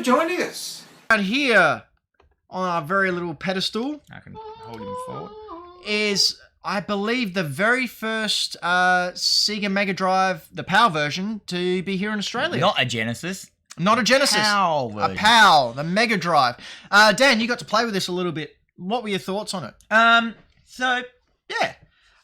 joining us. Out here on our very little pedestal I can hold him forward. is, I believe, the very first Sega Megadrive, the PAL version, to be here in Australia. Not a Genesis. Not a Genesis. PAL A version. PAL, the Megadrive. Dan, you got to play with this a little bit. What were your thoughts on it? So yeah,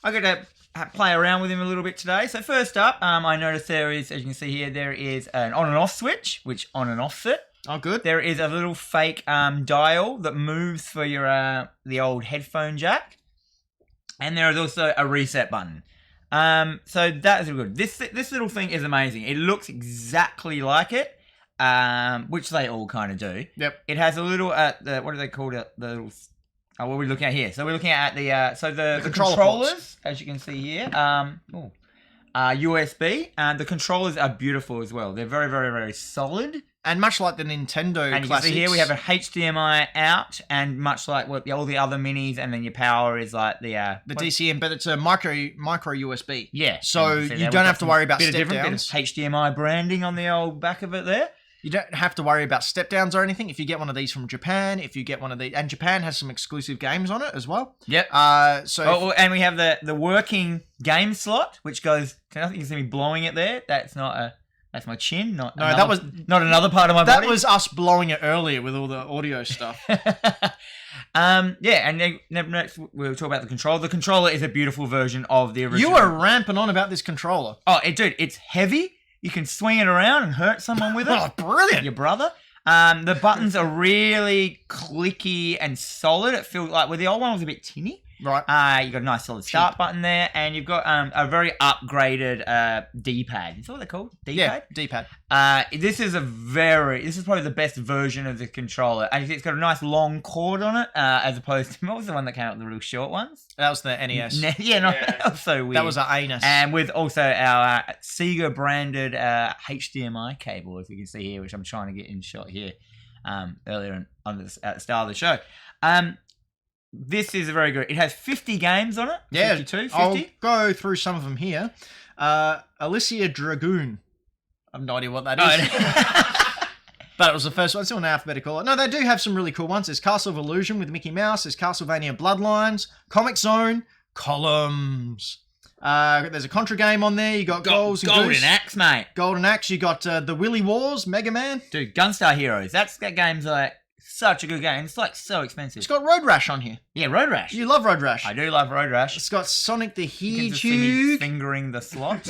I got to play around with him a little bit today. So first up, I noticed there is, as you can see here, there is an on and off switch, which on and offs it. Oh, good. There is a little fake dial that moves for your the old headphone jack, and there is also a reset button. So that is good. This little thing is amazing. It looks exactly like it, which they all kind of do. Yep. It has a little what do they call it? The little. What are we looking at here? So we're looking at the the controllers, ports. as you can see here. USB, and the controllers are beautiful as well. They're very, very, very solid. And much like the Nintendo And you can classics, see here we have a HDMI out, and much like what all the other minis, and then your power is like the DCM, but it's a micro USB. Yeah. So you don't have to worry about step downs. HDMI branding on the old back of it there. You don't have to worry about step downs or anything. If you get one of these from Japan, if you get one of these, and Japan has some exclusive games on it as well. Yep. And we have the working game slot, which goes. I think you can see me blowing it there. That's my chin. Not another part of my body. That was us blowing it earlier with all the audio stuff. And then next we'll talk about the controller. The controller is a beautiful version of the original. You were ramping on about this controller. Oh, dude, it's heavy. You can swing it around and hurt someone with it. Oh, brilliant. Your brother. The buttons are really clicky and solid. It feels like, the old one was a bit tinny. Right. You got a nice solid start button there, and you've got a very upgraded D-pad. Is that what they're called? D-pad? Yeah, D-pad. This is probably the best version of the controller. And it's got a nice long cord on it, as opposed to, what was the one that came out with the real short ones? That was the NES. That was so weird. That was our anus. And with also our Sega branded HDMI cable, as you can see here, which I'm trying to get in shot here earlier at the start of the show. This is very good. It has 50 games on it. Yeah. 52, 50. I'll go through some of them here. Alicia Dragoon. I have no idea what that is. But it was the first one. It's still in alphabetical order. No, they do have some really cool ones. There's Castle of Illusion with Mickey Mouse. There's Castlevania Bloodlines. Comic Zone. Columns. There's a Contra game on there. You got Goals and Golden Goose. Axe, mate. Golden Axe. You got the Willy Wars, Mega Man. Dude, Gunstar Heroes. That game's like such a good game. It's like so expensive. It's got Road Rash on here. Yeah, Road Rash. You love Road Rash. I do love Road Rash. It's got Sonic the You can just see me Hedgehog. fingering the slot.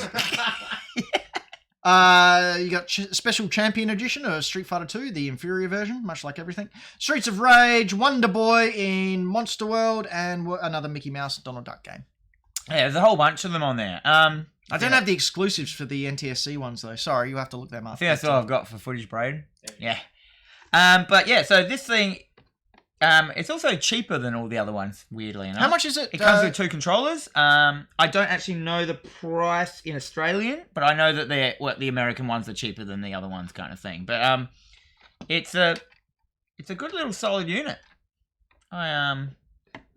You got Special Champion Edition of Street Fighter 2, the inferior version, much like everything. Streets of Rage, Wonder Boy in Monster World, and another Mickey Mouse Donald Duck game. Yeah, there's a whole bunch of them on there. I don't have the exclusives for the NTSC ones, though. Sorry, you have to look them up. I think that's all I've got for footage, Braden. Yeah. But yeah, so this thing, it's also cheaper than all the other ones, weirdly enough. How much is it? It comes with 2 controllers. I don't actually know the price in Australian, but I know that the American ones are cheaper than the other ones, kind of thing. But it's a good little solid unit. When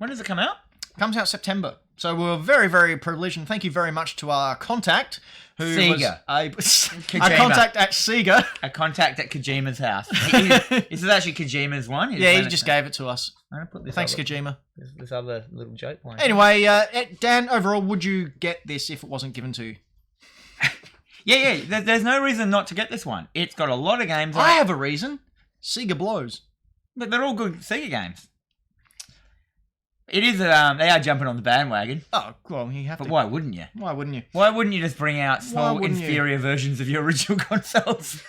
does it come out? Comes out September. So we're very, very privileged, and thank you very much to our contact, who Sega. was our contact at Sega. A contact at Kojima's house. This is actually Kojima's one. Yeah, he just gave it to us. I'm gonna put this Thanks, other, Kojima. This other little joke one. Anyway, Dan, overall, would you get this if it wasn't given to you? Yeah. There's no reason not to get this one. It's got a lot of games on I it. have a reason. Sega blows. But they're all good Sega games. It is, they are jumping on the bandwagon. Oh, well, you have to. But why wouldn't you? Why wouldn't you? Why wouldn't you just bring out small, inferior versions of your original consoles?